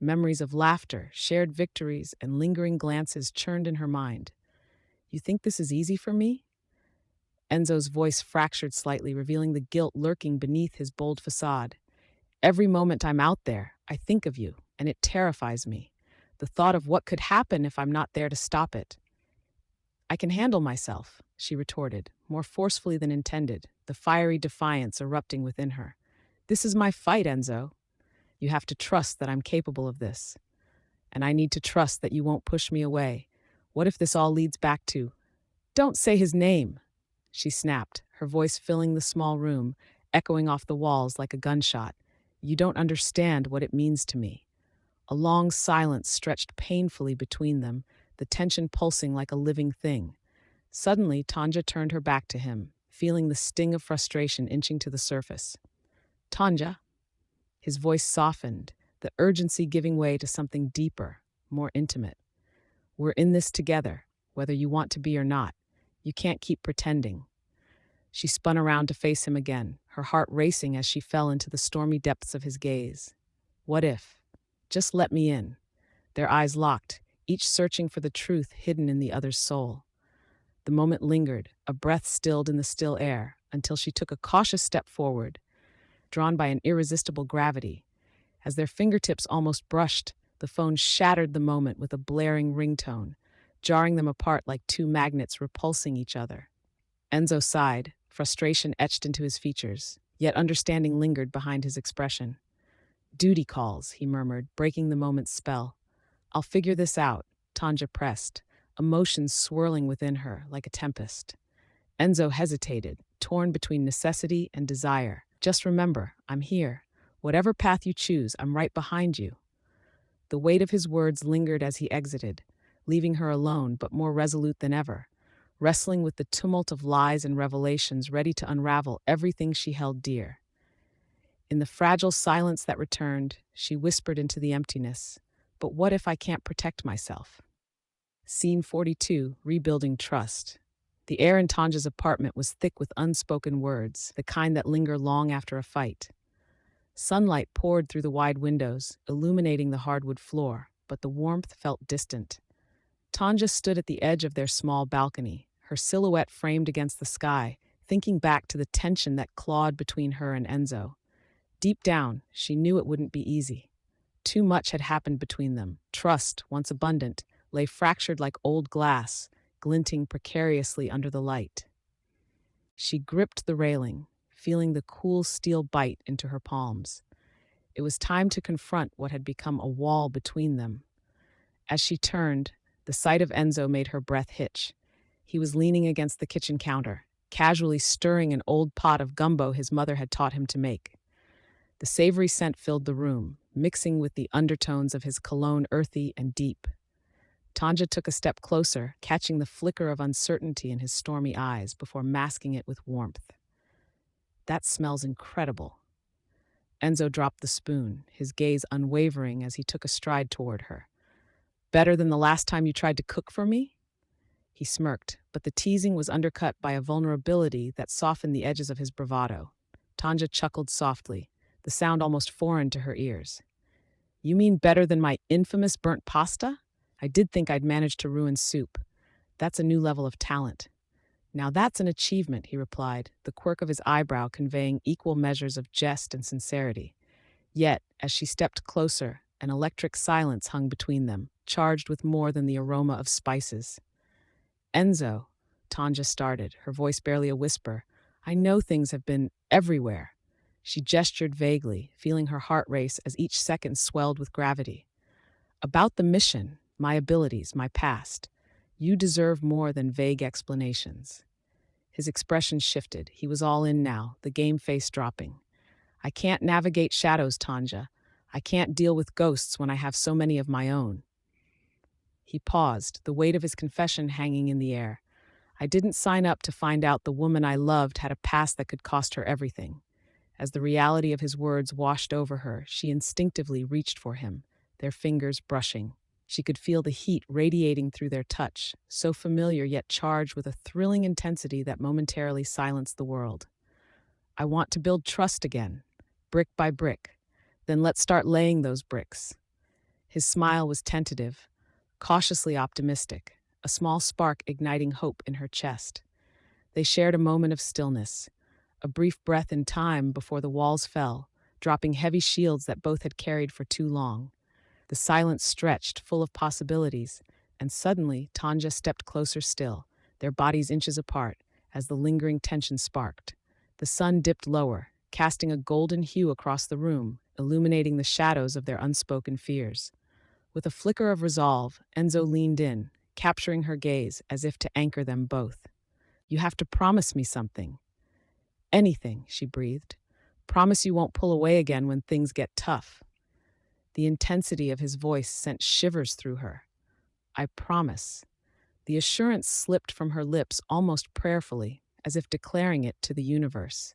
Memories of laughter, shared victories, and lingering glances churned in her mind. You think this is easy for me? Enzo's voice fractured slightly, revealing the guilt lurking beneath his bold facade. Every moment I'm out there, I think of you, and it terrifies me. The thought of what could happen if I'm not there to stop it. I can handle myself, she retorted, more forcefully than intended, the fiery defiance erupting within her. This is my fight, Enzo. You have to trust that I'm capable of this. And I need to trust that you won't push me away. What if this all leads back to... Don't say his name, she snapped, her voice filling the small room, echoing off the walls like a gunshot. You don't understand what it means to me. A long silence stretched painfully between them, the tension pulsing like a living thing. Suddenly, Tonja turned her back to him, feeling the sting of frustration inching to the surface. Tonja, his voice softened, the urgency giving way to something deeper, more intimate. We're in this together, whether you want to be or not. You can't keep pretending. She spun around to face him again, her heart racing as she fell into the stormy depths of his gaze. What if? Just let me in. Their eyes locked, each searching for the truth hidden in the other's soul. The moment lingered, a breath stilled in the still air, until she took a cautious step forward, drawn by an irresistible gravity. As their fingertips almost brushed, the phone shattered the moment with a blaring ringtone, jarring them apart like two magnets repulsing each other. Enzo sighed, frustration etched into his features, yet understanding lingered behind his expression. Duty calls, he murmured, breaking the moment's spell. I'll figure this out, Tonja pressed, emotions swirling within her like a tempest. Enzo hesitated, torn between necessity and desire. Just remember, I'm here. Whatever path you choose, I'm right behind you. The weight of his words lingered as he exited, leaving her alone but more resolute than ever, wrestling with the tumult of lies and revelations ready to unravel everything she held dear. In the fragile silence that returned, she whispered into the emptiness, "But what if I can't protect myself?" Scene 42, Rebuilding Trust. The air in Tonja's apartment was thick with unspoken words, the kind that linger long after a fight. Sunlight poured through the wide windows, illuminating the hardwood floor, but the warmth felt distant. Tonja stood at the edge of their small balcony, her silhouette framed against the sky, thinking back to the tension that clawed between her and Enzo. Deep down, she knew it wouldn't be easy. Too much had happened between them. Trust, once abundant, lay fractured like old glass, glinting precariously under the light. She gripped the railing, feeling the cool steel bite into her palms. It was time to confront what had become a wall between them. As she turned, the sight of Enzo made her breath hitch. He was leaning against the kitchen counter, casually stirring an old pot of gumbo his mother had taught him to make. The savory scent filled the room, mixing with the undertones of his cologne earthy and deep. Tonja took a step closer, catching the flicker of uncertainty in his stormy eyes before masking it with warmth. That smells incredible. Enzo dropped the spoon, his gaze unwavering as he took a stride toward her. Better than the last time you tried to cook for me? He smirked, but the teasing was undercut by a vulnerability that softened the edges of his bravado. Tonja chuckled softly, the sound almost foreign to her ears. You mean better than my infamous burnt pasta? I did think I'd managed to ruin soup. That's a new level of talent. Now that's an achievement, he replied, the quirk of his eyebrow conveying equal measures of jest and sincerity. Yet, as she stepped closer, an electric silence hung between them, charged with more than the aroma of spices. Enzo, Tonja started, her voice barely a whisper, I know things have been everywhere. She gestured vaguely, feeling her heart race as each second swelled with gravity. About the mission, my abilities, my past. You deserve more than vague explanations. His expression shifted. He was all in now, the game face dropping. I can't navigate shadows, Tonja. I can't deal with ghosts when I have so many of my own. He paused, the weight of his confession hanging in the air. I didn't sign up to find out the woman I loved had a past that could cost her everything. As the reality of his words washed over her, she instinctively reached for him, their fingers brushing. She could feel the heat radiating through their touch, so familiar yet charged with a thrilling intensity that momentarily silenced the world. I want to build trust again, brick by brick. Then let's start laying those bricks. His smile was tentative, cautiously optimistic, a small spark igniting hope in her chest. They shared a moment of stillness, a brief breath in time before the walls fell, dropping heavy shields that both had carried for too long. The silence stretched, full of possibilities, and suddenly Tonja stepped closer still, their bodies inches apart, as the lingering tension sparked. The sun dipped lower, casting a golden hue across the room, illuminating the shadows of their unspoken fears. With a flicker of resolve, Enzo leaned in, capturing her gaze as if to anchor them both. "You have to promise me something." "Anything," she breathed. "Promise you won't pull away again when things get tough." The intensity of his voice sent shivers through her. "I promise." The assurance slipped from her lips almost prayerfully, as if declaring it to the universe.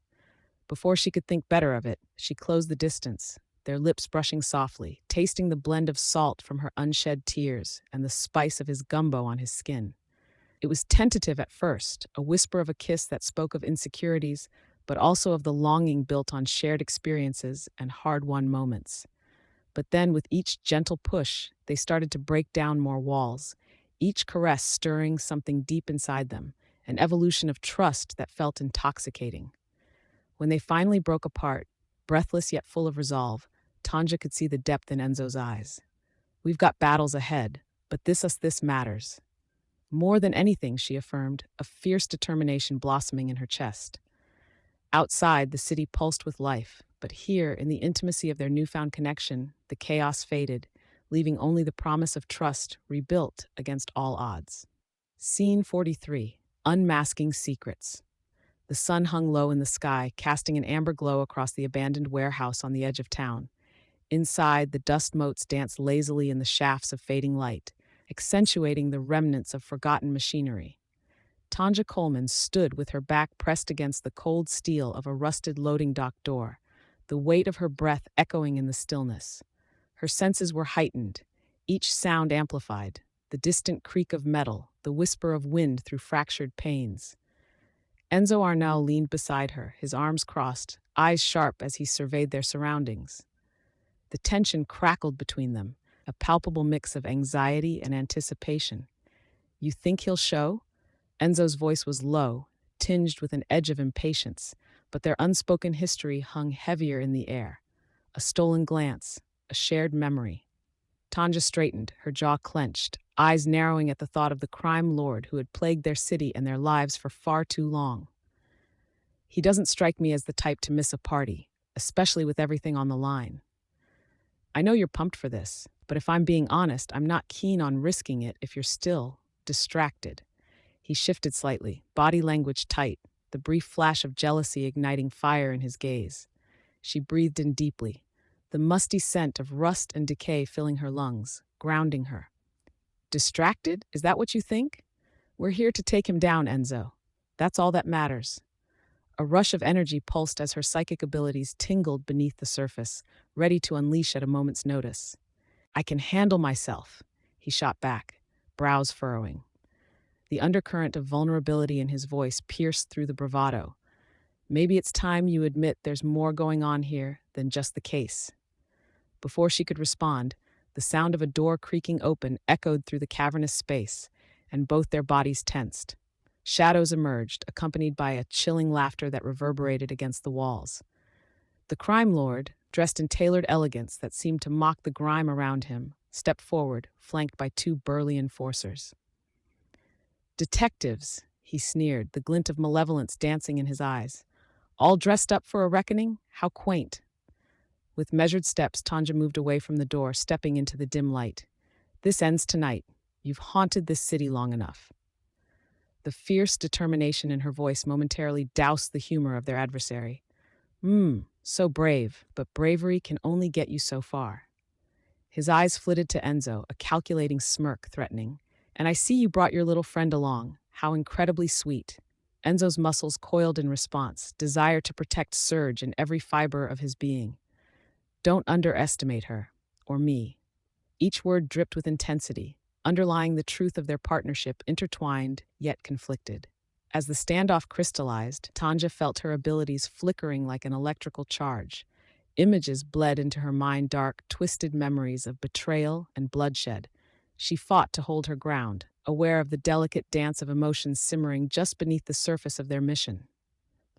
Before she could think better of it, she closed the distance, their lips brushing softly, tasting the blend of salt from her unshed tears and the spice of his gumbo on his skin. It was tentative at first, a whisper of a kiss that spoke of insecurities, but also of the longing built on shared experiences and hard-won moments. But then, with each gentle push, they started to break down more walls, each caress stirring something deep inside them, an evolution of trust that felt intoxicating. When they finally broke apart, breathless yet full of resolve, Tanja could see the depth in Enzo's eyes. "We've got battles ahead, but this matters." More than anything, she affirmed, a fierce determination blossoming in her chest. Outside, the city pulsed with life, but here, in the intimacy of their newfound connection, the chaos faded, leaving only the promise of trust rebuilt against all odds. Scene 43. Unmasking Secrets. The sun hung low in the sky, casting an amber glow across the abandoned warehouse on the edge of town. Inside, the dust motes danced lazily in the shafts of fading light, accentuating the remnants of forgotten machinery. Tonja Coleman stood with her back pressed against the cold steel of a rusted loading dock door, the weight of her breath echoing in the stillness. Her senses were heightened, each sound amplified, the distant creak of metal, the whisper of wind through fractured panes. Enzo Arnell leaned beside her, his arms crossed, eyes sharp as he surveyed their surroundings. The tension crackled between them, a palpable mix of anxiety and anticipation. "You think he'll show?" Enzo's voice was low, tinged with an edge of impatience, but their unspoken history hung heavier in the air. A stolen glance, a shared memory. Tanja straightened, her jaw clenched, eyes narrowing at the thought of the crime lord who had plagued their city and their lives for far too long. "He doesn't strike me as the type to miss a party, especially with everything on the line. I know you're pumped for this, but if I'm being honest, I'm not keen on risking it if you're still distracted." He shifted slightly, body language tight, the brief flash of jealousy igniting fire in his gaze. She breathed in deeply, the musty scent of rust and decay filling her lungs, grounding her. "Distracted? Is that what you think? We're here to take him down, Enzo. That's all that matters." A rush of energy pulsed as her psychic abilities tingled beneath the surface, ready to unleash at a moment's notice. "I can handle myself," he shot back, brows furrowing. The undercurrent of vulnerability in his voice pierced through the bravado. "Maybe it's time you admit there's more going on here than just the case." Before she could respond, the sound of a door creaking open echoed through the cavernous space, and both their bodies tensed. Shadows emerged, accompanied by a chilling laughter that reverberated against the walls. The crime lord, dressed in tailored elegance that seemed to mock the grime around him, stepped forward, flanked by two burly enforcers. "Detectives," he sneered, the glint of malevolence dancing in his eyes. "All dressed up for a reckoning? How quaint." With measured steps, Tonja moved away from the door, stepping into the dim light. "This ends tonight. You've haunted this city long enough." The fierce determination in her voice momentarily doused the humor of their adversary. So brave, but bravery can only get you so far." His eyes flitted to Enzo, a calculating smirk threatening. "And I see you brought your little friend along. How incredibly sweet." Enzo's muscles coiled in response, desire to protect surge in every fiber of his being. "Don't underestimate her, or me." Each word dripped with intensity, underlying the truth of their partnership, intertwined yet conflicted. As the standoff crystallized, Tanja felt her abilities flickering like an electrical charge. Images bled into her mind, dark, twisted memories of betrayal and bloodshed. She fought to hold her ground, aware of the delicate dance of emotions simmering just beneath the surface of their mission.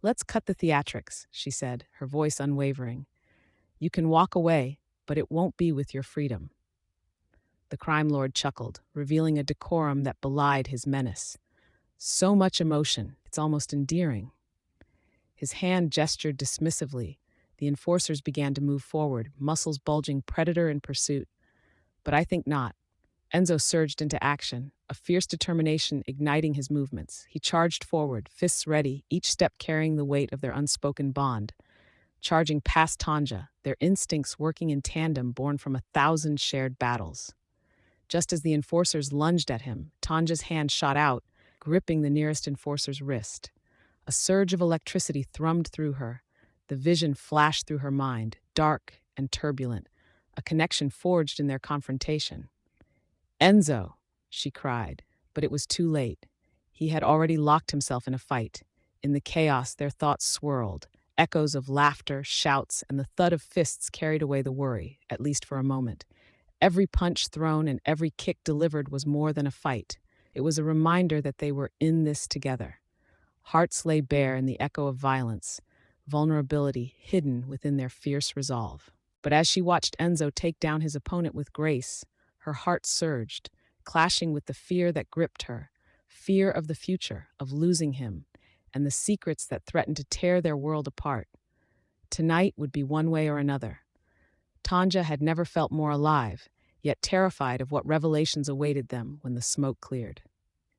"Let's cut the theatrics," she said, her voice unwavering. "You can walk away, but it won't be with your freedom." The crime lord chuckled, revealing a decorum that belied his menace. "So much emotion, it's almost endearing." His hand gestured dismissively. The enforcers began to move forward, muscles bulging, predator in pursuit. "But I think not." Enzo surged into action, a fierce determination igniting his movements. He charged forward, fists ready, each step carrying the weight of their unspoken bond. Charging past Tonja, their instincts working in tandem born from 1,000 shared battles. Just as the enforcers lunged at him, Tonja's hand shot out, gripping the nearest enforcer's wrist. A surge of electricity thrummed through her. The vision flashed through her mind, dark and turbulent, a connection forged in their confrontation. "Enzo!" she cried, but it was too late. He had already locked himself in a fight. In the chaos, their thoughts swirled. Echoes of laughter, shouts, and the thud of fists carried away the worry, at least for a moment. Every punch thrown and every kick delivered was more than a fight. It was a reminder that they were in this together. Hearts lay bare in the echo of violence, vulnerability hidden within their fierce resolve. But as she watched Enzo take down his opponent with grace, her heart surged, clashing with the fear that gripped her, fear of the future, of losing him, and the secrets that threatened to tear their world apart. Tonight would be one way or another. Tonja had never felt more alive, yet terrified of what revelations awaited them when the smoke cleared.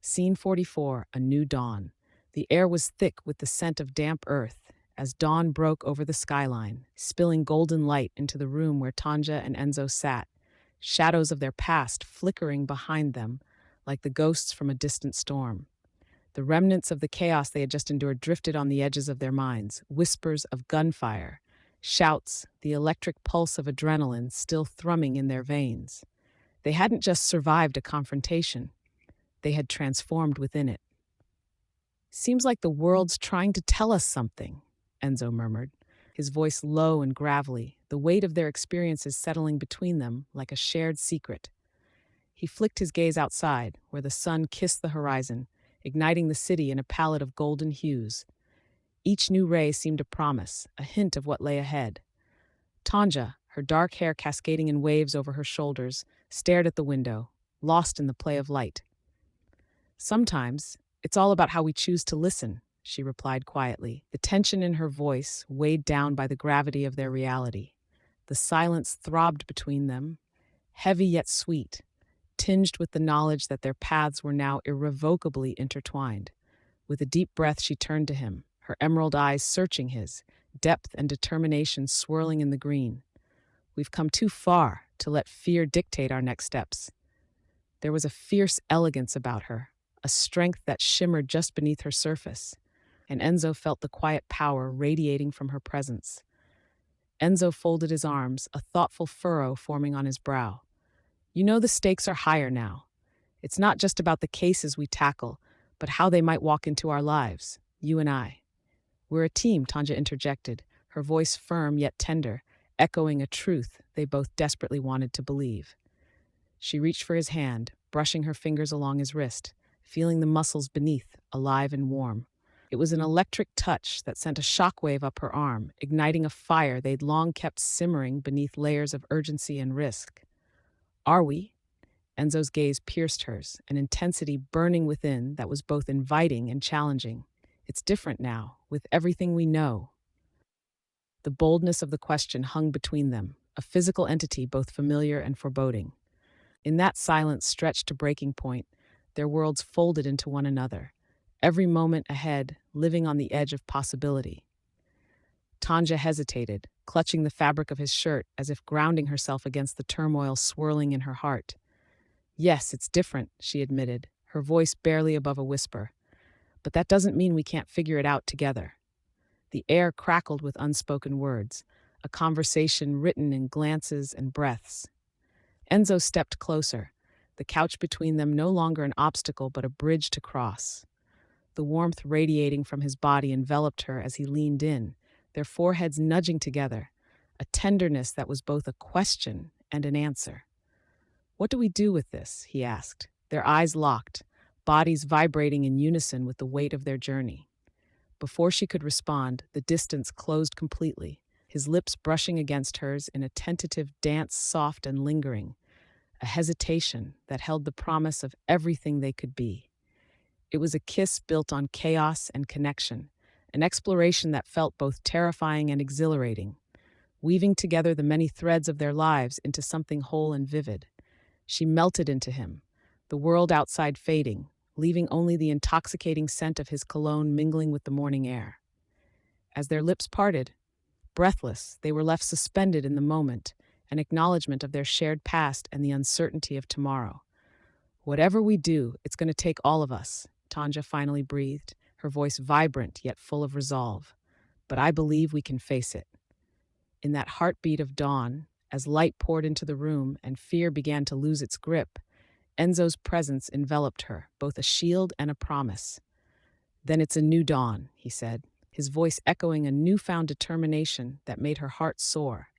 Scene 44, A New Dawn. The air was thick with the scent of damp earth as dawn broke over the skyline, spilling golden light into the room where Tonja and Enzo sat, shadows of their past flickering behind them like the ghosts from a distant storm. The remnants of the chaos they had just endured drifted on the edges of their minds, whispers of gunfire, shouts, the electric pulse of adrenaline still thrumming in their veins. They hadn't just survived a confrontation, they had transformed within it. "Seems like the world's trying to tell us something," Enzo murmured, his voice low and gravelly, the weight of their experiences settling between them like a shared secret. He flicked his gaze outside, where the sun kissed the horizon, igniting the city in a palette of golden hues. Each new ray seemed a promise, a hint of what lay ahead. Tonja, her dark hair cascading in waves over her shoulders, stared at the window, lost in the play of light. "Sometimes, it's all about how we choose to listen," she replied quietly, the tension in her voice weighed down by the gravity of their reality. The silence throbbed between them, heavy yet sweet, tinged with the knowledge that their paths were now irrevocably intertwined. With a deep breath, she turned to him, her emerald eyes searching his, depth and determination swirling in the green. "We've come too far to let fear dictate our next steps." There was a fierce elegance about her, a strength that shimmered just beneath her surface, and Enzo felt the quiet power radiating from her presence. Enzo folded his arms, a thoughtful furrow forming on his brow. "You know the stakes are higher now. It's not just about the cases we tackle, but how they might walk into our lives, you and I." "We're a team," Tonja interjected, her voice firm yet tender, echoing a truth they both desperately wanted to believe. She reached for his hand, brushing her fingers along his wrist, feeling the muscles beneath, alive and warm. It was an electric touch that sent a shockwave up her arm, igniting a fire they'd long kept simmering beneath layers of urgency and risk. "Are we?" Enzo's gaze pierced hers, an intensity burning within that was both inviting and challenging. "It's different now, with everything we know." The boldness of the question hung between them, a physical entity both familiar and foreboding. In that silence stretched to breaking point, their worlds folded into one another, every moment ahead living on the edge of possibility. Tonja hesitated, clutching the fabric of his shirt as if grounding herself against the turmoil swirling in her heart. "Yes, it's different," she admitted, her voice barely above a whisper. "But that doesn't mean we can't figure it out together." The air crackled with unspoken words, a conversation written in glances and breaths. Enzo stepped closer, the couch between them no longer an obstacle but a bridge to cross. The warmth radiating from his body enveloped her as he leaned in, their foreheads nudging together, a tenderness that was both a question and an answer. "What do we do with this?" he asked, their eyes locked, bodies vibrating in unison with the weight of their journey. Before she could respond, the distance closed completely, his lips brushing against hers in a tentative dance, soft and lingering, a hesitation that held the promise of everything they could be. It was a kiss built on chaos and connection, an exploration that felt both terrifying and exhilarating, weaving together the many threads of their lives into something whole and vivid. She melted into him, the world outside fading, leaving only the intoxicating scent of his cologne mingling with the morning air. As their lips parted, breathless, they were left suspended in the moment, an acknowledgement of their shared past and the uncertainty of tomorrow. "Whatever we do, it's going to take all of us," Tonja finally breathed, her voice vibrant yet full of resolve. "But I believe we can face it." In that heartbeat of dawn, as light poured into the room and fear began to lose its grip, Enzo's presence enveloped her, both a shield and a promise. "Then it's a new dawn," he said, his voice echoing a newfound determination that made her heart soar.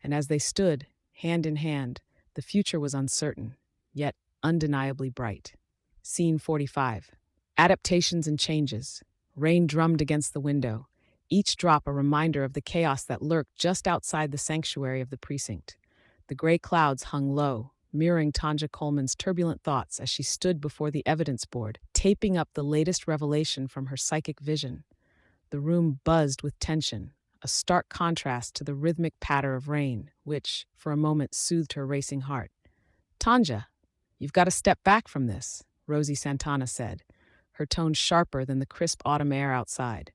And as they stood, hand in hand, the future was uncertain, yet undeniably bright. Scene 45. Adaptations and changes. Rain drummed against the window, each drop a reminder of the chaos that lurked just outside the sanctuary of the precinct. The gray clouds hung low, mirroring Tonja Coleman's turbulent thoughts as she stood before the evidence board, taping up the latest revelation from her psychic vision. The room buzzed with tension, a stark contrast to the rhythmic patter of rain, which, for a moment, soothed her racing heart. "Tonja, you've got to step back from this," Rosie Santana said, her tone sharper than the crisp autumn air outside.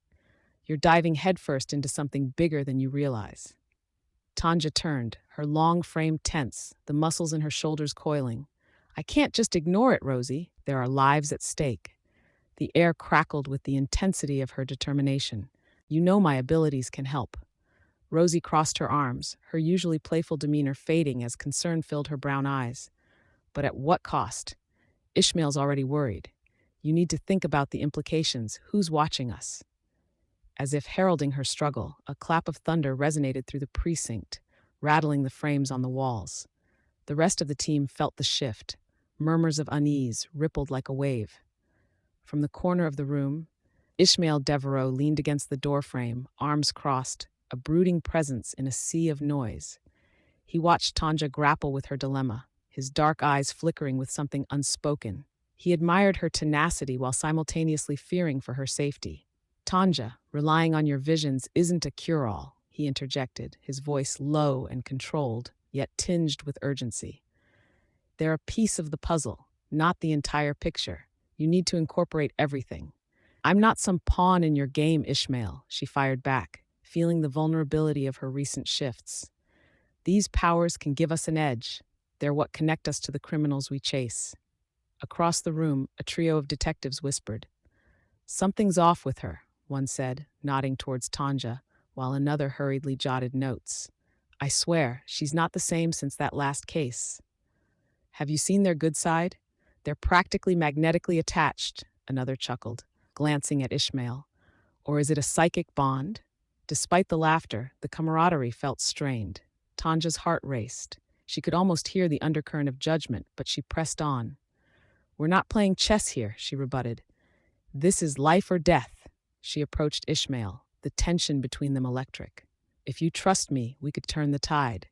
"You're diving headfirst into something bigger than you realize." Tonja turned, her long frame tense, the muscles in her shoulders coiling. "I can't just ignore it, Rosie. There are lives at stake." The air crackled with the intensity of her determination. "You know my abilities can help." Rosie crossed her arms, her usually playful demeanor fading as concern filled her brown eyes. "But at what cost? Ishmael's already worried. You need to think about the implications. Who's watching us?" As if heralding her struggle, a clap of thunder resonated through the precinct, rattling the frames on the walls. The rest of the team felt the shift. Murmurs of unease rippled like a wave. From the corner of the room, Ishmael Devereaux leaned against the doorframe, arms crossed, a brooding presence in a sea of noise. He watched Tonja grapple with her dilemma, his dark eyes flickering with something unspoken. He admired her tenacity while simultaneously fearing for her safety. "Tonja, relying on your visions isn't a cure-all," he interjected, his voice low and controlled, yet tinged with urgency. "They're a piece of the puzzle, not the entire picture. You need to incorporate everything." "I'm not some pawn in your game, Ishmael," she fired back, feeling the vulnerability of her recent shifts. "These powers can give us an edge. They're what connect us to the criminals we chase." Across the room, a trio of detectives whispered. "Something's off with her," one said, nodding towards Tonja, while another hurriedly jotted notes. "I swear, she's not the same since that last case." "Have you seen their good side? They're practically magnetically attached," another chuckled, glancing at Ishmael. "Or is it a psychic bond?" Despite the laughter, the camaraderie felt strained. Tonja's heart raced. She could almost hear the undercurrent of judgment, but she pressed on. "We're not playing chess here," she rebutted. "This is life or death." She approached Ishmael, the tension between them electric. "If you trust me, we could turn the tide."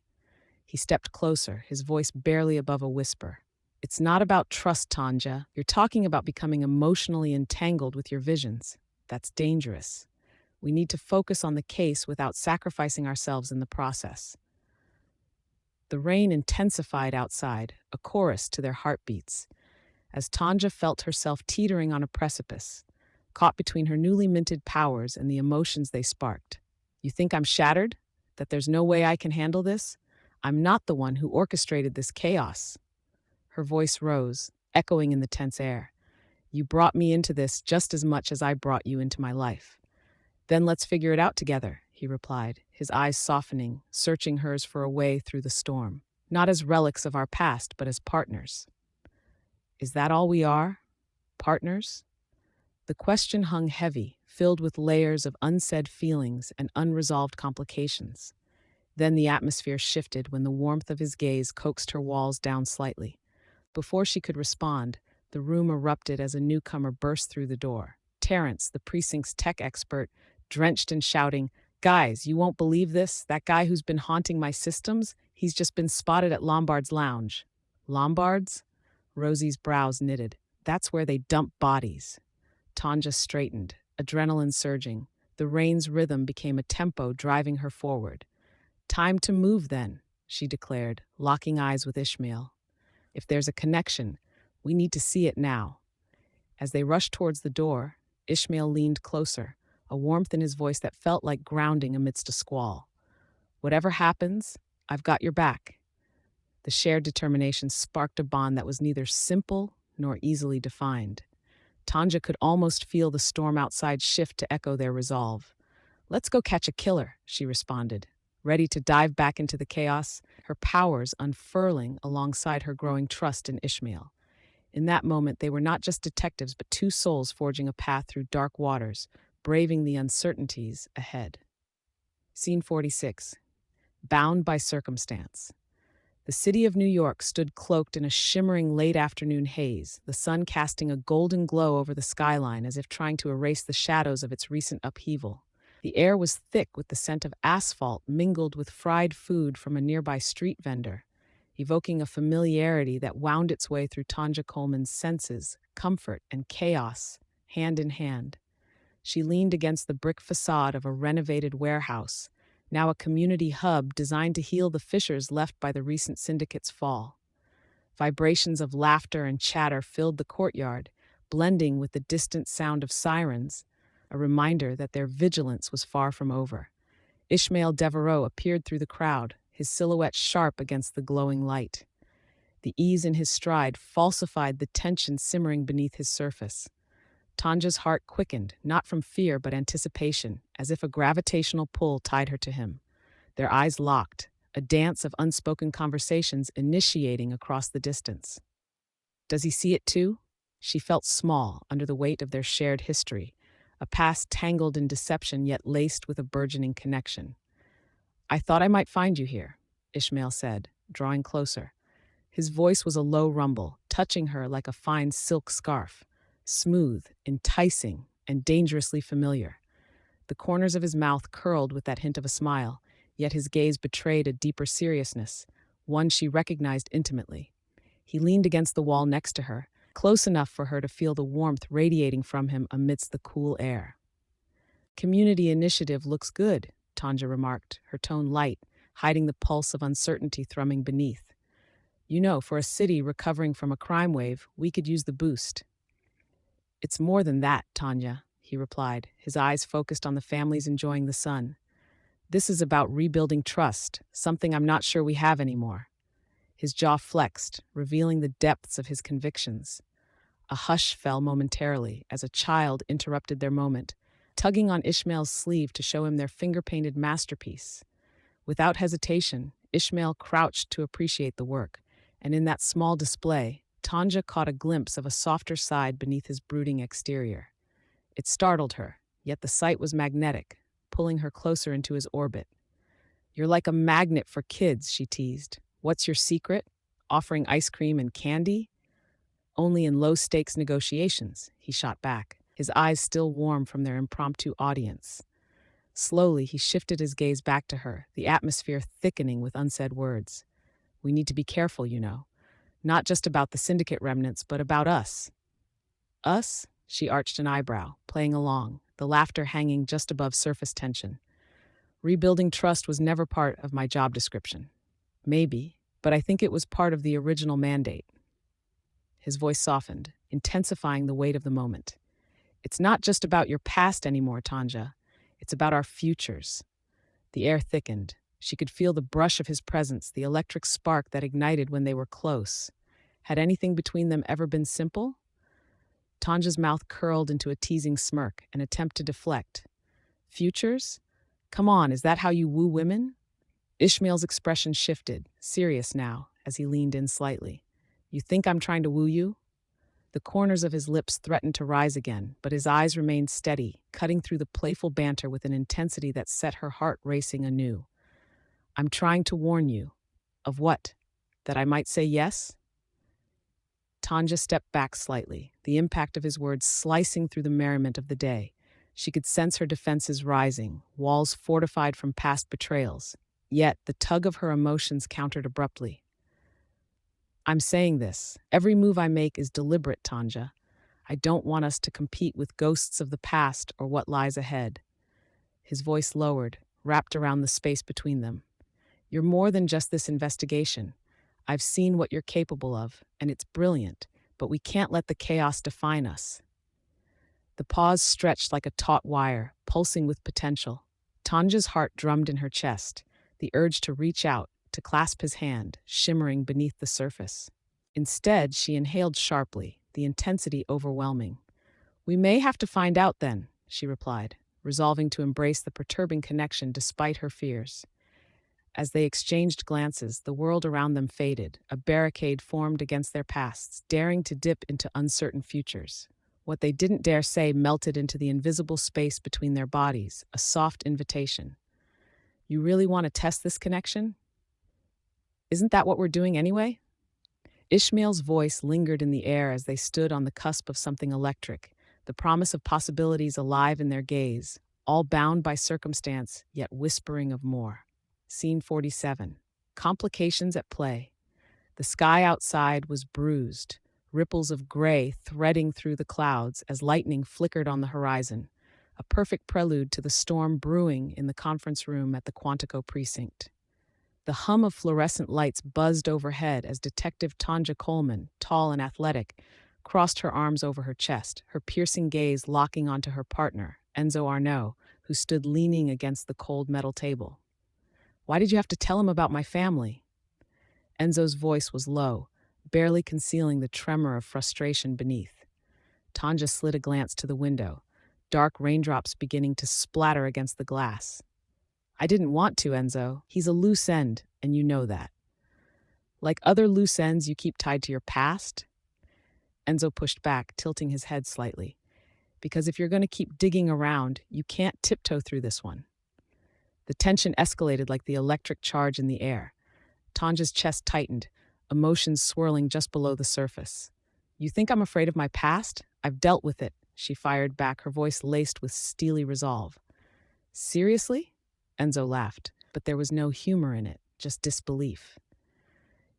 He stepped closer, his voice barely above a whisper. "It's not about trust, Tonja. You're talking about becoming emotionally entangled with your visions. That's dangerous. We need to focus on the case without sacrificing ourselves in the process." The rain intensified outside, a chorus to their heartbeats, as Tonja felt herself teetering on a precipice, caught between her newly minted powers and the emotions they sparked. "You think I'm shattered? That there's no way I can handle this? I'm not the one who orchestrated this chaos." Her voice rose, echoing in the tense air. "You brought me into this just as much as I brought you into my life." "Then let's figure it out together," he replied, his eyes softening, searching hers for a way through the storm. "Not as relics of our past, but as partners." "Is that all we are? Partners?" The question hung heavy, filled with layers of unsaid feelings and unresolved complications. Then the atmosphere shifted when the warmth of his gaze coaxed her walls down slightly. Before she could respond, the room erupted as a newcomer burst through the door. Terrence, the precinct's tech expert, drenched in shouting, "Guys, you won't believe this. That guy who's been haunting my systems, he's just been spotted at Lombard's lounge." Lombard's? Rosie's brows knitted. That's where they dump bodies. Tonja straightened, adrenaline surging. The rain's rhythm became a tempo driving her forward. "Time to move, then," she declared, locking eyes with Ishmael. "If there's a connection, we need to see it now." As they rushed towards the door, Ishmael leaned closer, a warmth in his voice that felt like grounding amidst a squall. "Whatever happens, I've got your back." The shared determination sparked a bond that was neither simple nor easily defined. Tanja could almost feel the storm outside shift to echo their resolve. "Let's go catch a killer," she responded, ready to dive back into the chaos, her powers unfurling alongside her growing trust in Ishmael. In that moment, they were not just detectives, but two souls forging a path through dark waters, braving the uncertainties ahead. Scene 46. Bound by circumstance. The city of New York stood cloaked in a shimmering late-afternoon haze, the sun casting a golden glow over the skyline as if trying to erase the shadows of its recent upheaval. The air was thick with the scent of asphalt mingled with fried food from a nearby street vendor, evoking a familiarity that wound its way through Tonja Coleman's senses, comfort and chaos, hand in hand. She leaned against the brick facade of a renovated warehouse, now a community hub designed to heal the fissures left by the recent syndicate's fall. Vibrations of laughter and chatter filled the courtyard, blending with the distant sound of sirens, a reminder that their vigilance was far from over. Ishmael Devereaux appeared through the crowd, his silhouette sharp against the glowing light. The ease in his stride falsified the tension simmering beneath his surface. Tanja's heart quickened, not from fear but anticipation, as if a gravitational pull tied her to him. Their eyes locked, a dance of unspoken conversations initiating across the distance. Does he see it too? She felt small under the weight of their shared history, a past tangled in deception yet laced with a burgeoning connection. "I thought I might find you here," Ishmael said, drawing closer. His voice was a low rumble, touching her like a fine silk scarf, smooth, enticing, and dangerously familiar. The corners of his mouth curled with that hint of a smile, yet his gaze betrayed a deeper seriousness, one she recognized intimately. He leaned against the wall next to her, close enough for her to feel the warmth radiating from him amidst the cool air. "Community initiative looks good," Tonja remarked, her tone light, hiding the pulse of uncertainty thrumming beneath. "You know, for a city recovering from a crime wave, we could use the boost." "It's more than that, Tanya," he replied, his eyes focused on the families enjoying the sun. "This is about rebuilding trust, something I'm not sure we have anymore." His jaw flexed, revealing the depths of his convictions. A hush fell momentarily as a child interrupted their moment, tugging on Ishmael's sleeve to show him their finger-painted masterpiece. Without hesitation, Ishmael crouched to appreciate the work, and in that small display, Tanja caught a glimpse of a softer side beneath his brooding exterior. It startled her, yet the sight was magnetic, pulling her closer into his orbit. "You're like a magnet for kids," she teased. "What's your secret? Offering ice cream and candy?" "Only in low-stakes negotiations," he shot back, his eyes still warm from their impromptu audience. Slowly, he shifted his gaze back to her, the atmosphere thickening with unsaid words. "We need to be careful, you know. Not just about the syndicate remnants, but about us." "Us?" She arched an eyebrow, playing along, the laughter hanging just above surface tension. "Rebuilding trust was never part of my job description. Maybe, but I think it was part of the original mandate." His voice softened, intensifying the weight of the moment. "It's not just about your past anymore, Tanja. It's about our futures." The air thickened. She could feel the brush of his presence, the electric spark that ignited when they were close. Had anything between them ever been simple? Tanja's mouth curled into a teasing smirk, an attempt to deflect. "Futures? Come on, is that how you woo women?" Ishmael's expression shifted, serious now, as he leaned in slightly. "You think I'm trying to woo you?" The corners of his lips threatened to rise again, but his eyes remained steady, cutting through the playful banter with an intensity that set her heart racing anew. I'm trying to warn you. Of what? That I might say yes? Tonja stepped back slightly, the impact of his words slicing through the merriment of the day. She could sense her defenses rising, walls fortified from past betrayals. Yet the tug of her emotions countered abruptly. I'm saying this. Every move I make is deliberate, Tonja. I don't want us to compete with ghosts of the past or what lies ahead. His voice lowered, wrapped around the space between them. You're more than just this investigation. I've seen what you're capable of, and it's brilliant, but we can't let the chaos define us. The pause stretched like a taut wire, pulsing with potential. Tanja's heart drummed in her chest, the urge to reach out, to clasp his hand, shimmering beneath the surface. Instead, she inhaled sharply, the intensity overwhelming. We may have to find out then, she replied, resolving to embrace the perturbing connection despite her fears. As they exchanged glances, the world around them faded, a barricade formed against their pasts, daring to dip into uncertain futures. What they didn't dare say melted into the invisible space between their bodies, a soft invitation. You really want to test this connection? Isn't that what we're doing anyway? Ishmael's voice lingered in the air as they stood on the cusp of something electric, the promise of possibilities alive in their gaze, all bound by circumstance, yet whispering of more. Scene 47. Complications at play. The sky outside was bruised, ripples of gray threading through the clouds as lightning flickered on the horizon, a perfect prelude to the storm brewing in the conference room at the Quantico precinct. The hum of fluorescent lights buzzed overhead as Detective Tonja Coleman, tall and athletic, crossed her arms over her chest, her piercing gaze locking onto her partner, Enzo Arnaud, who stood leaning against the cold metal table. Why did you have to tell him about my family? Enzo's voice was low, barely concealing the tremor of frustration beneath. Tonja slid a glance to the window, dark raindrops beginning to splatter against the glass. I didn't want to, Enzo. He's a loose end, and you know that. Like other loose ends you keep tied to your past? Enzo pushed back, tilting his head slightly. Because if you're going to keep digging around, you can't tiptoe through this one. The tension escalated like the electric charge in the air. Tonja's chest tightened, emotions swirling just below the surface. You think I'm afraid of my past? I've dealt with it, she fired back, her voice laced with steely resolve. Seriously? Enzo laughed, but there was no humor in it, just disbelief.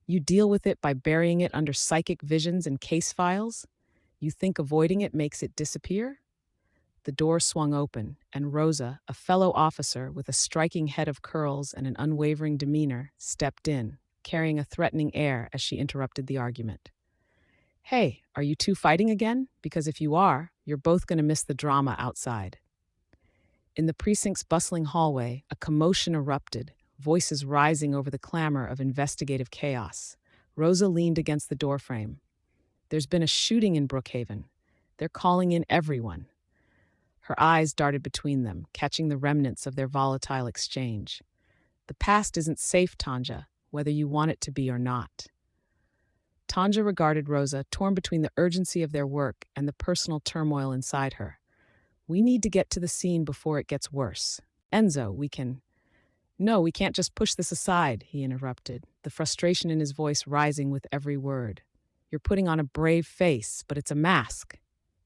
You deal with it by burying it under psychic visions and case files? You think avoiding it makes it disappear? The door swung open, and Rosa, a fellow officer with a striking head of curls and an unwavering demeanor, stepped in, carrying a threatening air as she interrupted the argument. Hey, are you two fighting again? Because if you are, you're both going to miss the drama outside. In the precinct's bustling hallway, a commotion erupted, voices rising over the clamor of investigative chaos. Rosa leaned against the doorframe. There's been a shooting in Brookhaven. They're calling in everyone. Her eyes darted between them, catching the remnants of their volatile exchange. The past isn't safe, Tonja, whether you want it to be or not. Tonja regarded Rosa, torn between the urgency of their work and the personal turmoil inside her. We need to get to the scene before it gets worse. Enzo, we can... No, we can't just push this aside, he interrupted, the frustration in his voice rising with every word. You're putting on a brave face, but it's a mask.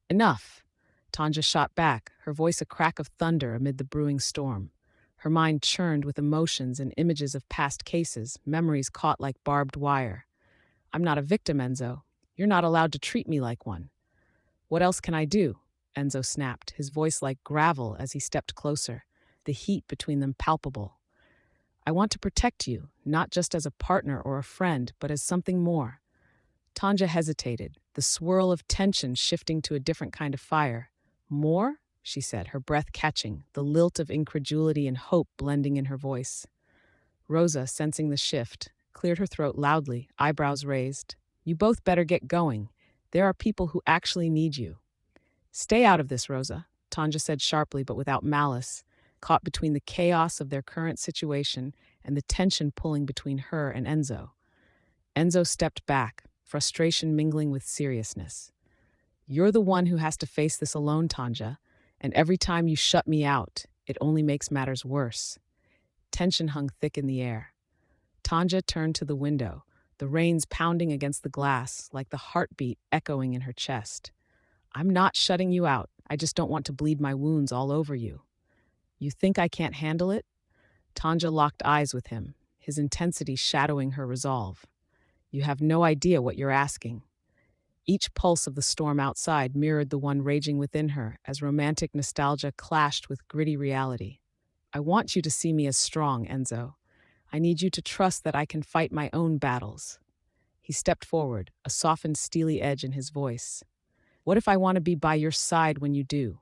Enough. Tonja shot back, her voice a crack of thunder amid the brewing storm. Her mind churned with emotions and images of past cases, memories caught like barbed wire. I'm not a victim, Enzo. You're not allowed to treat me like one. What else can I do? Enzo snapped, his voice like gravel as he stepped closer, the heat between them palpable. I want to protect you, not just as a partner or a friend, but as something more. Tonja hesitated, the swirl of tension shifting to a different kind of fire. More? She said, her breath catching, the lilt of incredulity and hope blending in her voice. Rosa, sensing the shift, cleared her throat loudly, eyebrows raised. You both better get going. There are people who actually need you. Stay out of this, Rosa, Tonja said sharply but without malice, caught between the chaos of their current situation and the tension pulling between her and Enzo. Enzo stepped back, frustration mingling with seriousness. You're the one who has to face this alone, Tonja, and every time you shut me out, it only makes matters worse. Tension hung thick in the air. Tonja turned to the window, the rains pounding against the glass like the heartbeat echoing in her chest. I'm not shutting you out. I just don't want to bleed my wounds all over you. You think I can't handle it? Tonja locked eyes with him, his intensity shadowing her resolve. You have no idea what you're asking. Each pulse of the storm outside mirrored the one raging within her as romantic nostalgia clashed with gritty reality. I want you to see me as strong, Enzo. I need you to trust that I can fight my own battles. He stepped forward, a softened, steely edge in his voice. What if I want to be by your side when you do?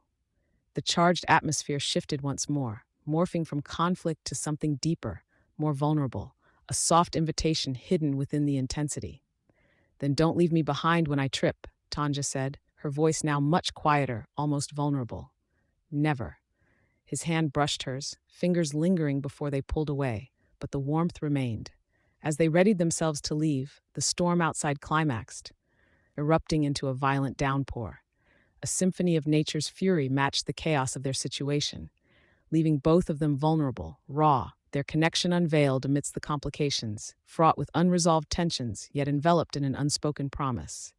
The charged atmosphere shifted once more, morphing from conflict to something deeper, more vulnerable, a soft invitation hidden within the intensity. Then don't leave me behind when I trip, Tonja said, her voice now much quieter, almost vulnerable. Never. His hand brushed hers, fingers lingering before they pulled away, but the warmth remained. As they readied themselves to leave, the storm outside climaxed, erupting into a violent downpour. A symphony of nature's fury matched the chaos of their situation, leaving both of them vulnerable, raw, their connection unveiled amidst the complications, fraught with unresolved tensions, yet enveloped in an unspoken promise.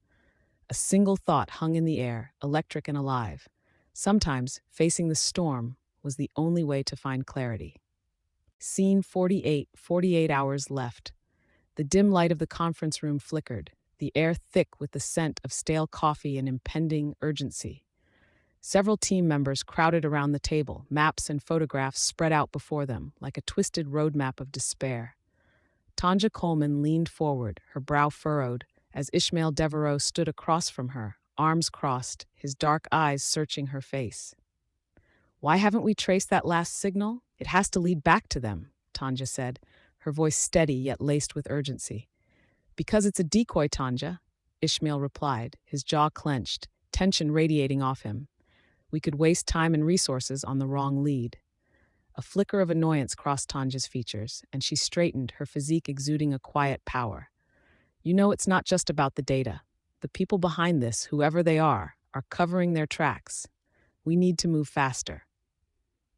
A single thought hung in the air, electric and alive. Sometimes, facing the storm was the only way to find clarity. Scene 48, 48 hours left. The dim light of the conference room flickered, the air thick with the scent of stale coffee and impending urgency. Several team members crowded around the table, maps and photographs spread out before them, like a twisted roadmap of despair. Tonja Coleman leaned forward, her brow furrowed, as Ishmael Devereaux stood across from her, arms crossed, his dark eyes searching her face. Why haven't we traced that last signal? It has to lead back to them, Tonja said, her voice steady yet laced with urgency. Because it's a decoy, Tonja, Ishmael replied, his jaw clenched, tension radiating off him. We could waste time and resources on the wrong lead. A flicker of annoyance crossed Tonja's features, and she straightened, her physique exuding a quiet power. You know it's not just about the data. The people behind this, whoever they are covering their tracks. We need to move faster.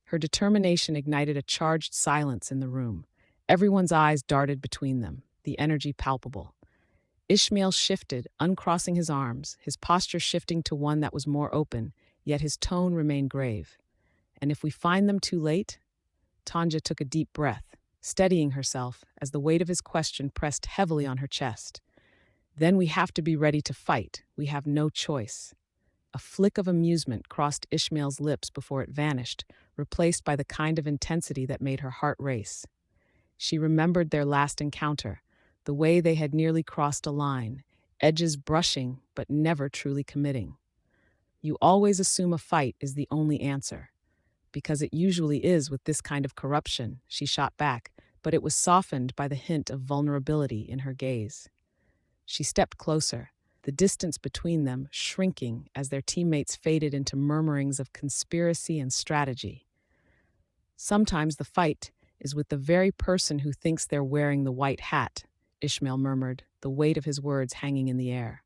Her determination ignited a charged silence in the room. Everyone's eyes darted between them, the energy palpable. Ishmael shifted, uncrossing his arms, his posture shifting to one that was more open, yet his tone remained grave. And if we find them too late? Tonja took a deep breath, steadying herself as the weight of his question pressed heavily on her chest. Then we have to be ready to fight. We have no choice. A flick of amusement crossed Ishmael's lips before it vanished, replaced by the kind of intensity that made her heart race. She remembered their last encounter, the way they had nearly crossed a line, edges brushing but never truly committing. You always assume a fight is the only answer. Because it usually is with this kind of corruption, she shot back, but it was softened by the hint of vulnerability in her gaze. She stepped closer, the distance between them shrinking as their teammates faded into murmurings of conspiracy and strategy. Sometimes the fight is with the very person who thinks they're wearing the white hat, Ishmael murmured, the weight of his words hanging in the air.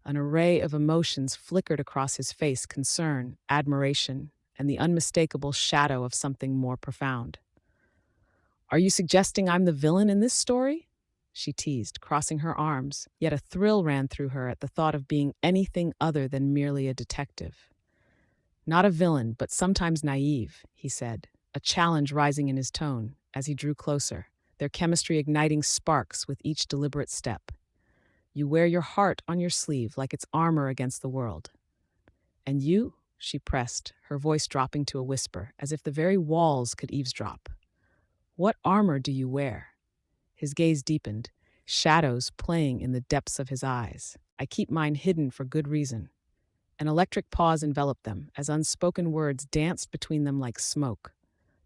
An array of emotions flickered across his face, concern, admiration, and the unmistakable shadow of something more profound. Are you suggesting I'm the villain in this story? She teased, crossing her arms, yet a thrill ran through her at the thought of being anything other than merely a detective. Not a villain, but sometimes naive, he said, a challenge rising in his tone as he drew closer, their chemistry igniting sparks with each deliberate step. You wear your heart on your sleeve like it's armor against the world. And you? She pressed, her voice dropping to a whisper, as if the very walls could eavesdrop. What armor do you wear? His gaze deepened, shadows playing in the depths of his eyes. I keep mine hidden for good reason. An electric pause enveloped them, as unspoken words danced between them like smoke.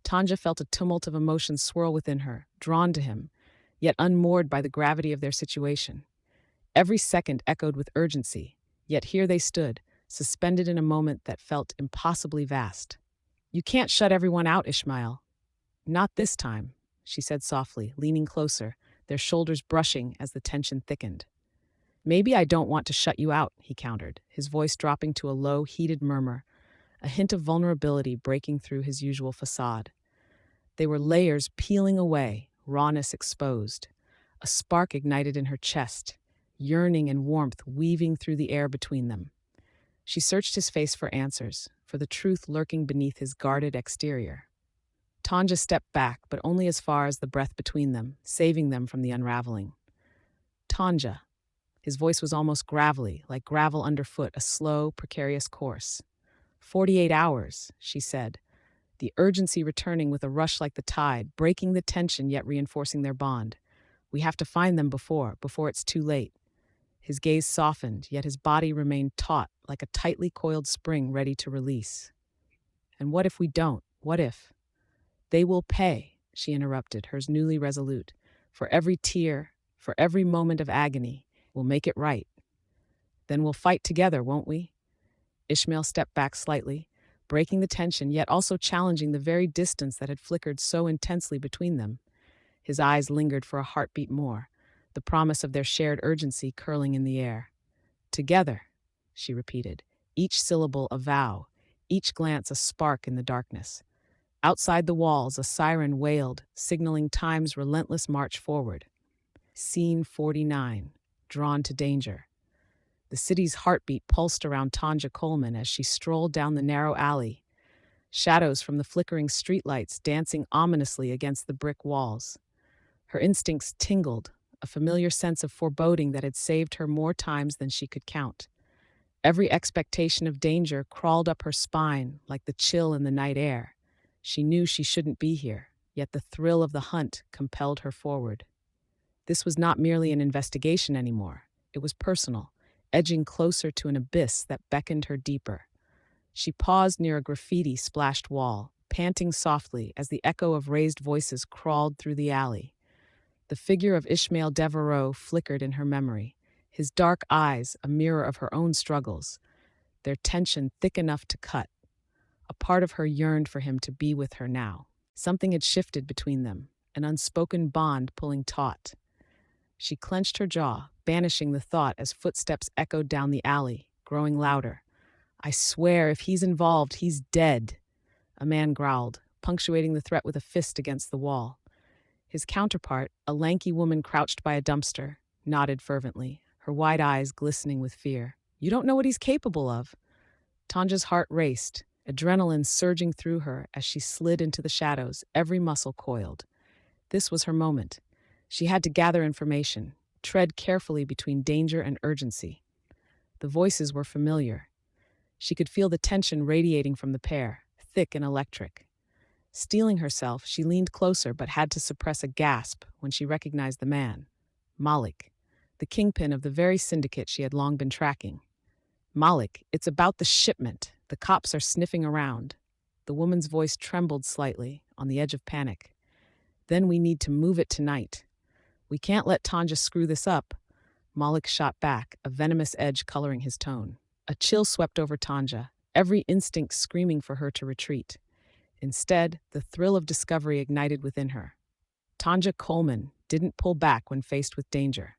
Tonja felt a tumult of emotions swirl within her, drawn to him, yet unmoored by the gravity of their situation. Every second echoed with urgency, yet here they stood, suspended in a moment that felt impossibly vast. You can't shut everyone out, Ishmael. Not this time, she said softly, leaning closer, their shoulders brushing as the tension thickened. Maybe I don't want to shut you out, he countered, his voice dropping to a low, heated murmur, a hint of vulnerability breaking through his usual facade. They were layers peeling away, rawness exposed. A spark ignited in her chest, yearning and warmth weaving through the air between them. She searched his face for answers, for the truth lurking beneath his guarded exterior. Tonja stepped back, but only as far as the breath between them, saving them from the unraveling. Tonja. His voice was almost gravelly, like gravel underfoot, a slow, precarious course. 48 hours, she said, the urgency returning with a rush like the tide, breaking the tension yet reinforcing their bond. We have to find them before it's too late. His gaze softened, yet his body remained taut, like a tightly coiled spring ready to release. And what if we don't? What if? They will pay, she interrupted, hers newly resolute. For every tear, for every moment of agony, we'll make it right. Then we'll fight together, won't we? Ishmael stepped back slightly, breaking the tension, yet also challenging the very distance that had flickered so intensely between them. His eyes lingered for a heartbeat more, the promise of their shared urgency curling in the air. Together, she repeated, each syllable a vow, each glance a spark in the darkness. Outside the walls, a siren wailed, signaling time's relentless march forward. Scene 49, drawn to danger. The city's heartbeat pulsed around Tonja Coleman as she strolled down the narrow alley, shadows from the flickering streetlights dancing ominously against the brick walls. Her instincts tingled, a familiar sense of foreboding that had saved her more times than she could count. Every expectation of danger crawled up her spine like the chill in the night air. She knew she shouldn't be here, yet the thrill of the hunt compelled her forward. This was not merely an investigation anymore. It was personal, edging closer to an abyss that beckoned her deeper. She paused near a graffiti-splashed wall, panting softly as the echo of raised voices crawled through the alley. The figure of Ishmael Devereaux flickered in her memory, his dark eyes a mirror of her own struggles, their tension thick enough to cut. A part of her yearned for him to be with her now. Something had shifted between them, an unspoken bond pulling taut. She clenched her jaw, banishing the thought as footsteps echoed down the alley, growing louder. I swear, if he's involved, he's dead, a man growled, punctuating the threat with a fist against the wall. His counterpart, a lanky woman crouched by a dumpster, nodded fervently, her wide eyes glistening with fear. You don't know what he's capable of. Tonja's heart raced, adrenaline surging through her as she slid into the shadows, every muscle coiled. This was her moment. She had to gather information, tread carefully between danger and urgency. The voices were familiar. She could feel the tension radiating from the pair, thick and electric. Steeling herself, she leaned closer but had to suppress a gasp when she recognized the man. Malik, the kingpin of the very syndicate she had long been tracking. Malik, it's about the shipment. The cops are sniffing around. The woman's voice trembled slightly, on the edge of panic. Then we need to move it tonight. We can't let Tonja screw this up. Malik shot back, a venomous edge coloring his tone. A chill swept over Tonja, every instinct screaming for her to retreat. Instead, the thrill of discovery ignited within her. Tonja Coleman didn't pull back when faced with danger.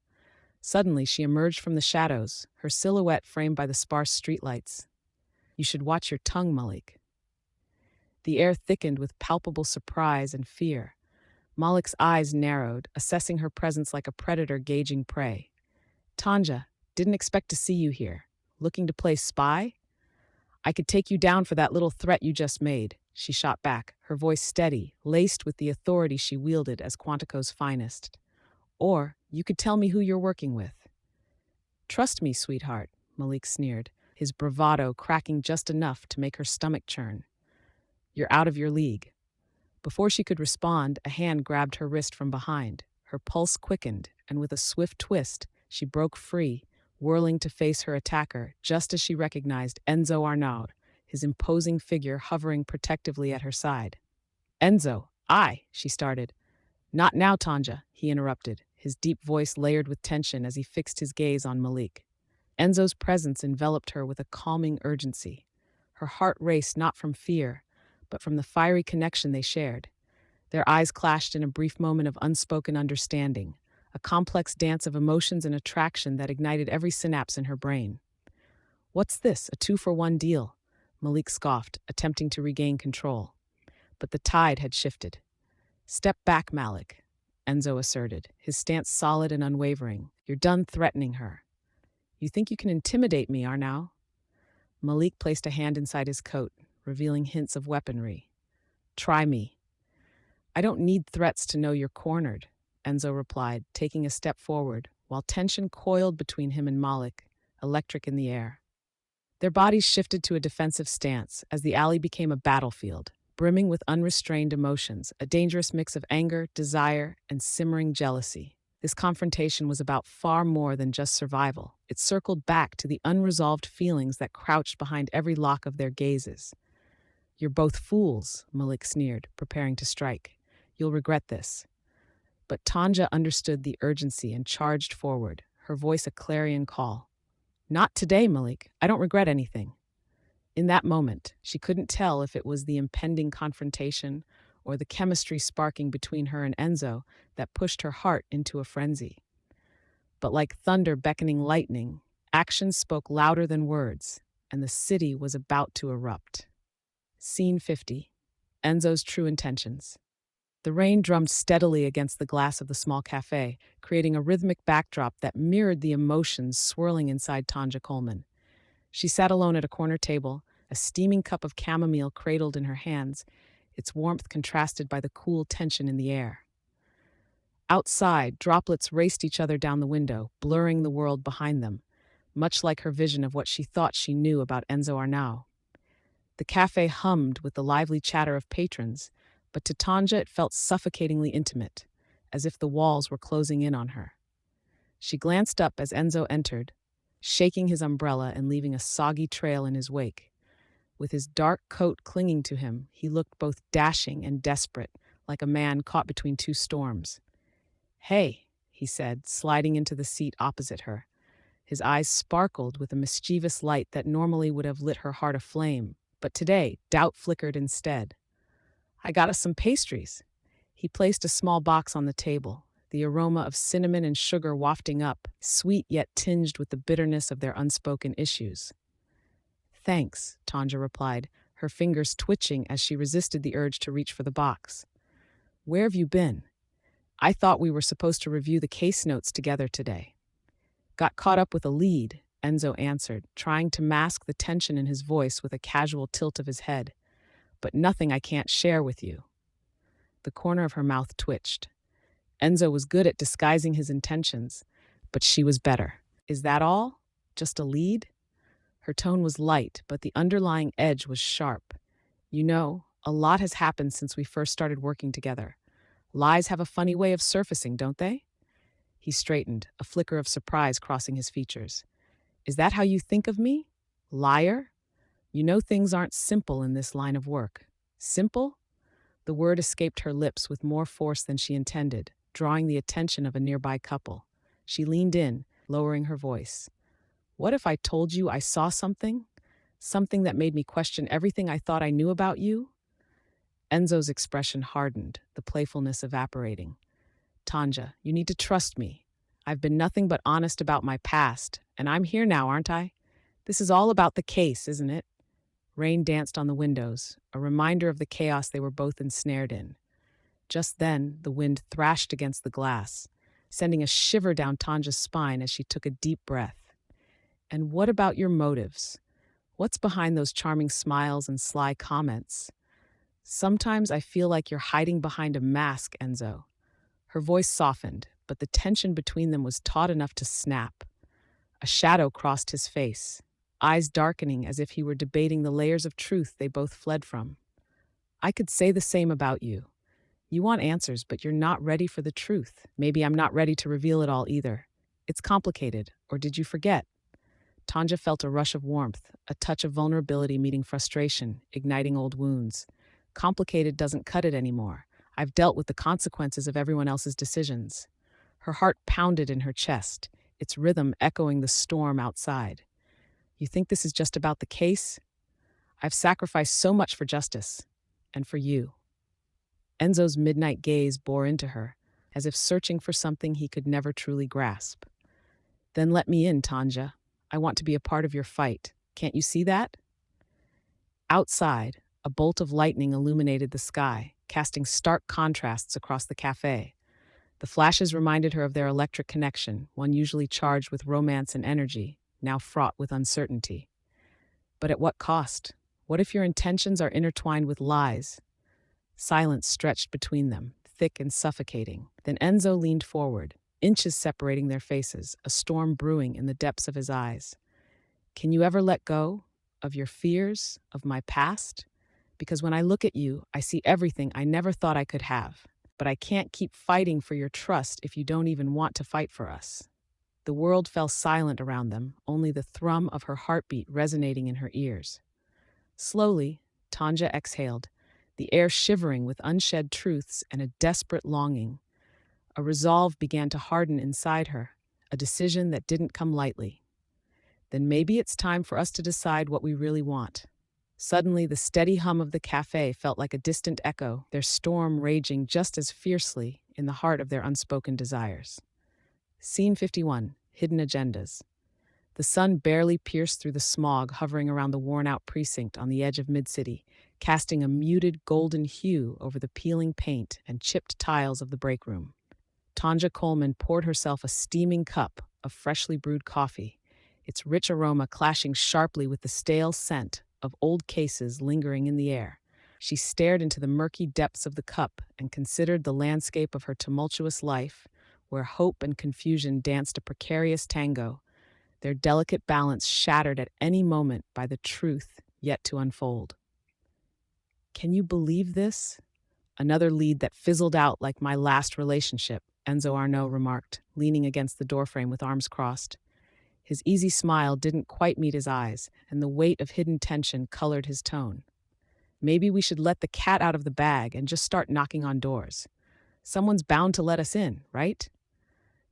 Suddenly, she emerged from the shadows, her silhouette framed by the sparse streetlights. You should watch your tongue, Malik. The air thickened with palpable surprise and fear. Malik's eyes narrowed, assessing her presence like a predator gauging prey. Tonja, didn't expect to see you here. Looking to play spy? I could take you down for that little threat you just made, she shot back, her voice steady, laced with the authority she wielded as Quantico's finest. Or you could tell me who you're working with. Trust me, sweetheart, Malik sneered, his bravado cracking just enough to make her stomach churn. You're out of your league. Before she could respond, a hand grabbed her wrist from behind. Her pulse quickened, and with a swift twist, she broke free, whirling to face her attacker just as she recognized Enzo Arnaud, his imposing figure hovering protectively at her side. Enzo, she started. Not now, Tonja, he interrupted, his deep voice layered with tension as he fixed his gaze on Malik. Enzo's presence enveloped her with a calming urgency. Her heart raced not from fear, but from the fiery connection they shared. Their eyes clashed in a brief moment of unspoken understanding, a complex dance of emotions and attraction that ignited every synapse in her brain. What's this, a 2-for-1 deal? Malik scoffed, attempting to regain control. But the tide had shifted. Step back, Malik, Enzo asserted, his stance solid and unwavering. You're done threatening her. You think you can intimidate me, Arnau? Malik placed a hand inside his coat, revealing hints of weaponry. Try me. I don't need threats to know you're cornered, Enzo replied, taking a step forward, while tension coiled between him and Malik, electric in the air. Their bodies shifted to a defensive stance as the alley became a battlefield, brimming with unrestrained emotions, a dangerous mix of anger, desire, and simmering jealousy. This confrontation was about far more than just survival. It circled back to the unresolved feelings that crouched behind every lock of their gazes. You're both fools, Malik sneered, preparing to strike. You'll regret this. But Tonja understood the urgency and charged forward, her voice a clarion call. Not today, Malik. I don't regret anything. In that moment, she couldn't tell if it was the impending confrontation or the chemistry sparking between her and Enzo that pushed her heart into a frenzy. But like thunder beckoning lightning, actions spoke louder than words, and the city was about to erupt. Scene 50. Enzo's true intentions. The rain drummed steadily against the glass of the small cafe, creating a rhythmic backdrop that mirrored the emotions swirling inside Tonja Coleman. She sat alone at a corner table, a steaming cup of chamomile cradled in her hands, its warmth contrasted by the cool tension in the air. Outside, droplets raced each other down the window, blurring the world behind them, much like her vision of what she thought she knew about Enzo Arnau. The cafe hummed with the lively chatter of patrons, but to Tonja it felt suffocatingly intimate, as if the walls were closing in on her. She glanced up as Enzo entered, shaking his umbrella and leaving a soggy trail in his wake. With his dark coat clinging to him, he looked both dashing and desperate, like a man caught between two storms. Hey, he said, sliding into the seat opposite her. His eyes sparkled with a mischievous light that normally would have lit her heart aflame, but today doubt flickered instead. I got us some pastries. He placed a small box on the table, the aroma of cinnamon and sugar wafting up, sweet yet tinged with the bitterness of their unspoken issues. Thanks, Tonja replied, her fingers twitching as she resisted the urge to reach for the box. Where have you been? I thought we were supposed to review the case notes together today. Got caught up with a lead, Enzo answered, trying to mask the tension in his voice with a casual tilt of his head. But nothing I can't share with you. The corner of her mouth twitched. Enzo was good at disguising his intentions, but she was better. Is that all? Just a lead? Her tone was light, but the underlying edge was sharp. You know, a lot has happened since we first started working together. Lies have a funny way of surfacing, don't they? He straightened, a flicker of surprise crossing his features. Is that how you think of me? Liar? You know things aren't simple in this line of work. Simple? The word escaped her lips with more force than she intended, drawing the attention of a nearby couple. She leaned in, lowering her voice. What if I told you I saw something? Something that made me question everything I thought I knew about you? Enzo's expression hardened, the playfulness evaporating. Tonja, you need to trust me. I've been nothing but honest about my past, and I'm here now, aren't I? This is all about the case, isn't it? Rain danced on the windows, a reminder of the chaos they were both ensnared in. Just then, the wind thrashed against the glass, sending a shiver down Tonja's spine as she took a deep breath. And what about your motives? What's behind those charming smiles and sly comments? Sometimes I feel like you're hiding behind a mask, Enzo. Her voice softened, but the tension between them was taut enough to snap. A shadow crossed his face, eyes darkening as if he were debating the layers of truth they both fled from. I could say the same about you. You want answers, but you're not ready for the truth. Maybe I'm not ready to reveal it all either. It's complicated, or did you forget? Tonja felt a rush of warmth, a touch of vulnerability meeting frustration, igniting old wounds. Complicated doesn't cut it anymore. I've dealt with the consequences of everyone else's decisions. Her heart pounded in her chest, its rhythm echoing the storm outside. You think this is just about the case? I've sacrificed so much for justice, and for you. Enzo's midnight gaze bore into her, as if searching for something he could never truly grasp. Then let me in, Tonja. I want to be a part of your fight. Can't you see that? Outside, a bolt of lightning illuminated the sky, casting stark contrasts across the cafe. The flashes reminded her of their electric connection, one usually charged with romance and energy, now fraught with uncertainty. But at what cost? What if your intentions are intertwined with lies? Silence stretched between them, thick and suffocating. Then Enzo leaned forward, inches separating their faces, a storm brewing in the depths of his eyes. Can you ever let go of your fears, of my past? Because when I look at you, I see everything I never thought I could have. But I can't keep fighting for your trust if you don't even want to fight for us. The world fell silent around them, only the thrum of her heartbeat resonating in her ears. Slowly, Tonja exhaled, the air shivering with unshed truths and a desperate longing. A resolve began to harden inside her, a decision that didn't come lightly. Then maybe it's time for us to decide what we really want. Suddenly, the steady hum of the cafe felt like a distant echo, their storm raging just as fiercely in the heart of their unspoken desires. Scene 51, Hidden Agendas. The sun barely pierced through the smog hovering around the worn-out precinct on the edge of mid-city, casting a muted golden hue over the peeling paint and chipped tiles of the break room. Tonja Coleman poured herself a steaming cup of freshly brewed coffee, its rich aroma clashing sharply with the stale scent of old cases lingering in the air. She stared into the murky depths of the cup and considered the landscape of her tumultuous life, where hope and confusion danced a precarious tango, their delicate balance shattered at any moment by the truth yet to unfold. Can you believe this? Another lead that fizzled out like my last relationship, Enzo Arnaud remarked, leaning against the doorframe with arms crossed. His easy smile didn't quite meet his eyes, and the weight of hidden tension colored his tone. Maybe we should let the cat out of the bag and just start knocking on doors. Someone's bound to let us in, right?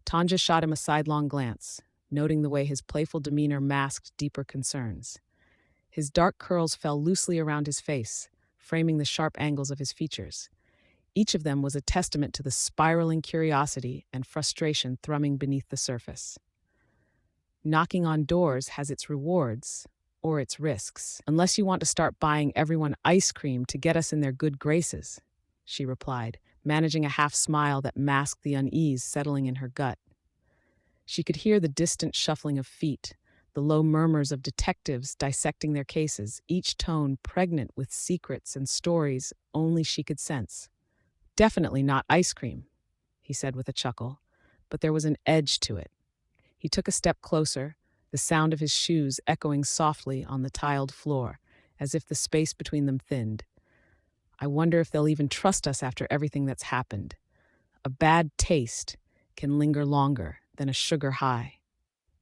Tonja shot him a sidelong glance, noting the way his playful demeanor masked deeper concerns. His dark curls fell loosely around his face, framing the sharp angles of his features. Each of them was a testament to the spiraling curiosity and frustration thrumming beneath the surface. Knocking on doors has its rewards, or its risks, unless you want to start buying everyone ice cream to get us in their good graces, she replied, managing a half-smile that masked the unease settling in her gut. She could hear the distant shuffling of feet, the low murmurs of detectives dissecting their cases, each tone pregnant with secrets and stories only she could sense. Definitely not ice cream, he said with a chuckle, but there was an edge to it. He took a step closer, the sound of his shoes echoing softly on the tiled floor, as if the space between them thinned. I wonder if they'll even trust us after everything that's happened. A bad taste can linger longer than a sugar high.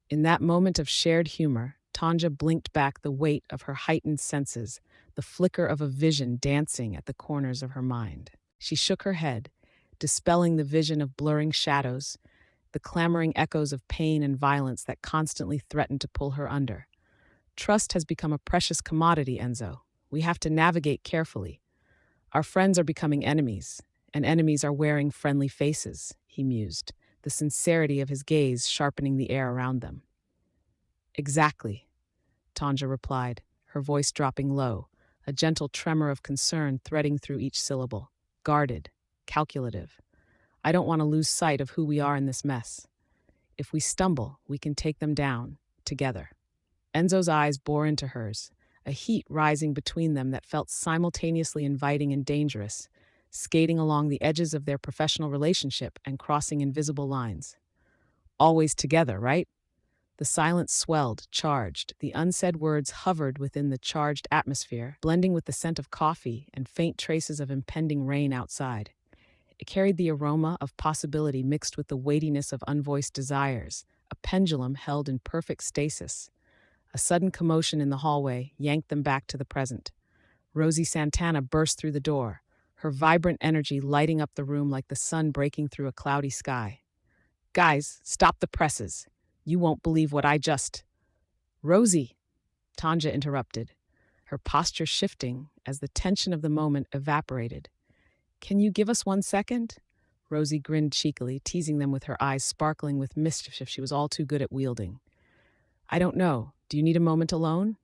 In that moment of shared humor, Tonja blinked back the weight of her heightened senses, the flicker of a vision dancing at the corners of her mind. She shook her head, dispelling the vision of blurring shadows, the clamoring echoes of pain and violence that constantly threatened to pull her under. Trust has become a precious commodity, Enzo. We have to navigate carefully. Our friends are becoming enemies, and enemies are wearing friendly faces, he mused, the sincerity of his gaze sharpening the air around them. Exactly, Tonja replied, her voice dropping low, a gentle tremor of concern threading through each syllable. Guarded, calculative. I don't want to lose sight of who we are in this mess. If we stumble, we can take them down, together. Enzo's eyes bore into hers, a heat rising between them that felt simultaneously inviting and dangerous, skating along the edges of their professional relationship and crossing invisible lines. Always together, right? The silence swelled, charged. The unsaid words hovered within the charged atmosphere, blending with the scent of coffee and faint traces of impending rain outside. It carried the aroma of possibility mixed with the weightiness of unvoiced desires, a pendulum held in perfect stasis. A sudden commotion in the hallway yanked them back to the present. Rosie Santana burst through the door, her vibrant energy lighting up the room like the sun breaking through a cloudy sky. Guys, stop the presses. You won't believe what I just... Rosie, Tonja interrupted, her posture shifting as the tension of the moment evaporated. Can you give us 1 second? Rosie grinned cheekily, teasing them with her eyes sparkling with mischief she was all too good at wielding. I don't know. Do you need a moment alone?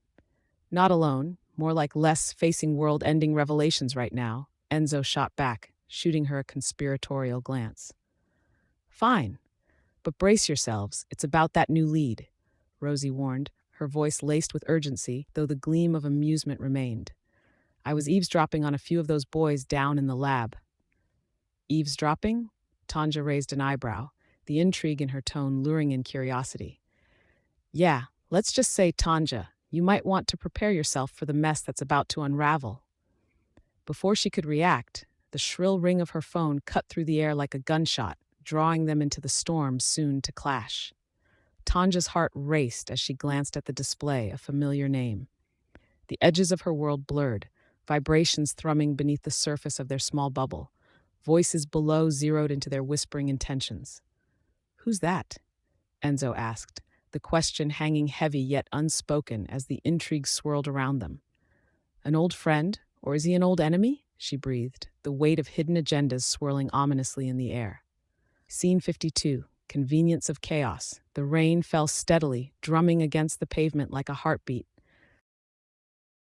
Not alone, more like less facing world-ending revelations right now, Enzo shot back, shooting her a conspiratorial glance. Fine, but brace yourselves, it's about that new lead, Rosie warned, her voice laced with urgency, though the gleam of amusement remained. I was eavesdropping on a few of those boys down in the lab. Eavesdropping? Tonja raised an eyebrow, the intrigue in her tone luring in curiosity. Yeah, let's just say, Tonja, you might want to prepare yourself for the mess that's about to unravel. Before she could react, the shrill ring of her phone cut through the air like a gunshot, drawing them into the storm soon to clash. Tonja's heart raced as she glanced at the display, a familiar name. The edges of her world blurred, vibrations thrumming beneath the surface of their small bubble. Voices below zeroed into their whispering intentions. Who's that? Enzo asked, the question hanging heavy yet unspoken as the intrigue swirled around them. An old friend, or is he an old enemy? She breathed, the weight of hidden agendas swirling ominously in the air. Scene 52, Convenience of Chaos. The rain fell steadily, drumming against the pavement like a heartbeat,